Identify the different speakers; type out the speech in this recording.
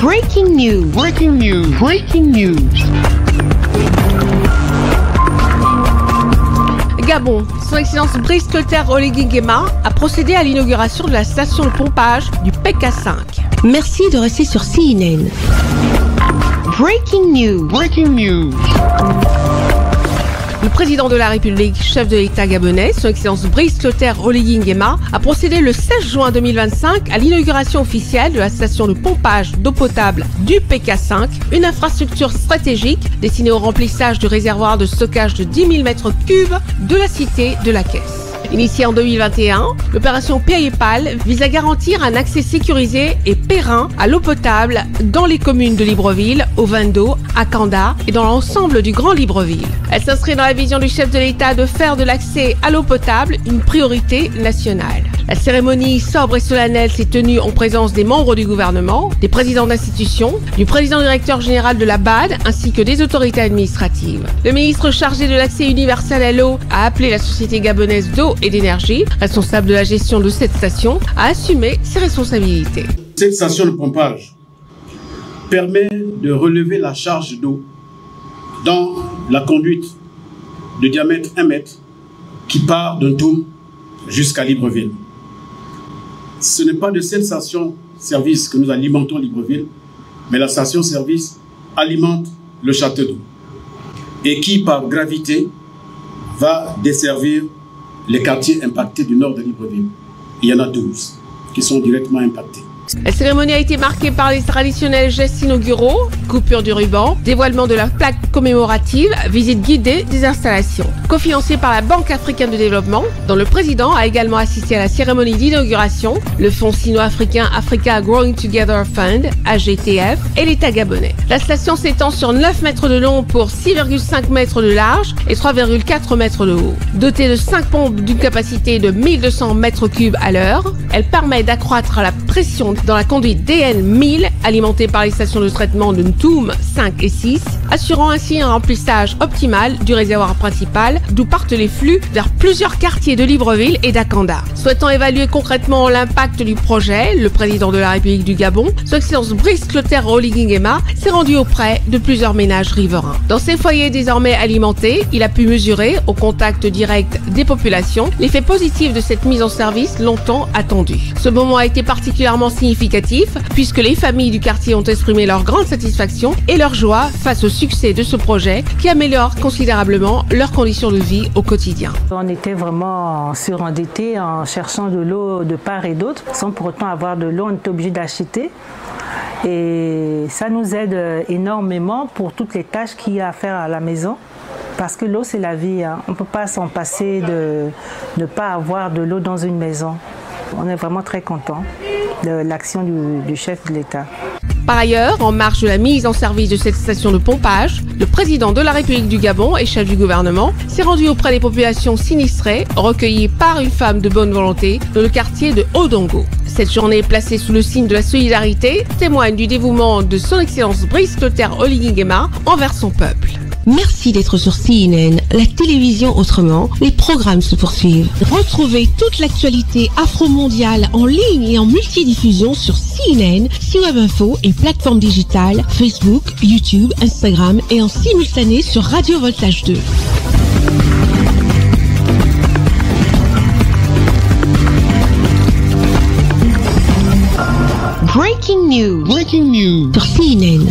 Speaker 1: Breaking news. Breaking news. Breaking news.
Speaker 2: Gabon, son Excellence Brice Clotaire Oligui Nguema a procédé à l'inauguration de la station de pompage du PK5.
Speaker 1: Merci de rester sur CNN. Breaking news. Breaking news.
Speaker 2: Le président de la République, chef de l'État gabonais, son Excellence Brice Clotaire Oligui Nguema, a procédé le 16 juin 2025 à l'inauguration officielle de la station de pompage d'eau potable du PK5, une infrastructure stratégique destinée au remplissage du réservoir de stockage de 10 000 m3 de la cité de la Caisse. Initiée en 2021, l'opération Pierre et Pâle vise à garantir un accès sécurisé et périn à l'eau potable dans les communes de Libreville, au Vendo, à Kanda et dans l'ensemble du Grand Libreville. Elle s'inscrit dans la vision du chef de l'État de faire de l'accès à l'eau potable une priorité nationale. La cérémonie sobre et solennelle s'est tenue en présence des membres du gouvernement, des présidents d'institutions, du président directeur général de la BAD ainsi que des autorités administratives. Le ministre chargé de l'accès universel à l'eau a appelé la Société gabonaise d'eau et d'énergie, responsable de la gestion de cette station, à assumer ses responsabilités.
Speaker 3: Cette station de pompage permet de relever la charge d'eau dans la conduite de diamètre 1 mètre qui part d'un Toum jusqu'à Libreville. Ce n'est pas de cette station-service que nous alimentons Libreville, mais la station-service alimente le château d'eau et qui, par gravité, va desservir les quartiers impactés du nord de Libreville. Il y en a 12 qui sont directement impactés.
Speaker 2: La cérémonie a été marquée par les traditionnels gestes inauguraux, coupure du ruban, dévoilement de la plaque commémorative, visite guidée des installations. Cofinancé par la Banque africaine de développement, dont le président a également assisté à la cérémonie d'inauguration, le Fonds sino-africain Africa Growing Together Fund, AGTF, et l'État gabonais. La station s'étend sur 9 mètres de long pour 6,5 mètres de large et 3,4 mètres de haut. Dotée de 5 pompes d'une capacité de 1200 mètres cubes à l'heure, elle permet d'accroître la pression dans la conduite DN 1000 alimentée par les stations de traitement de Ntoum 5 et 6, assurant ainsi un remplissage optimal du réservoir principal d'où partent les flux vers plusieurs quartiers de Libreville et d'Akanda. Souhaitant évaluer concrètement l'impact du projet, le président de la République du Gabon, son Excellence Brice Clotaire Oligui Nguema, s'est rendu auprès de plusieurs ménages riverains. Dans ces foyers désormais alimentés, il a pu mesurer, au contact direct des populations, l'effet positif de cette mise en service longtemps attendue. Ce moment a été particulièrement significatif puisque les familles du quartier ont exprimé leur grande satisfaction et leur joie face au succès de ce projet qui améliore considérablement leurs conditions de vie au quotidien.
Speaker 4: On était vraiment surendettés en cherchant de l'eau de part et d'autre. Sans pour autant avoir de l'eau, on était obligé d'acheter. Et ça nous aide énormément pour toutes les tâches qu'il y a à faire à la maison. Parce que l'eau, c'est la vie. On ne peut pas s'en passer de ne pas avoir de l'eau dans une maison. On est vraiment très contents de l'action du chef de l'État.
Speaker 2: Par ailleurs, en marge de la mise en service de cette station de pompage, le président de la République du Gabon et chef du gouvernement s'est rendu auprès des populations sinistrées, recueillies par une femme de bonne volonté dans le quartier de Odongo. Cette journée placée sous le signe de la solidarité témoigne du dévouement de son Excellence Brice Clotaire Oligui Nguema envers son peuple.
Speaker 1: Merci d'être sur CNN, la télévision autrement. Les programmes se poursuivent. Retrouvez toute l'actualité afro-mondiale en ligne et en multidiffusion sur CNN, C-Web Info et plateformes digitales, Facebook, YouTube, Instagram et en simultané sur Radio Voltage 2. Breaking news. Breaking news sur CNN.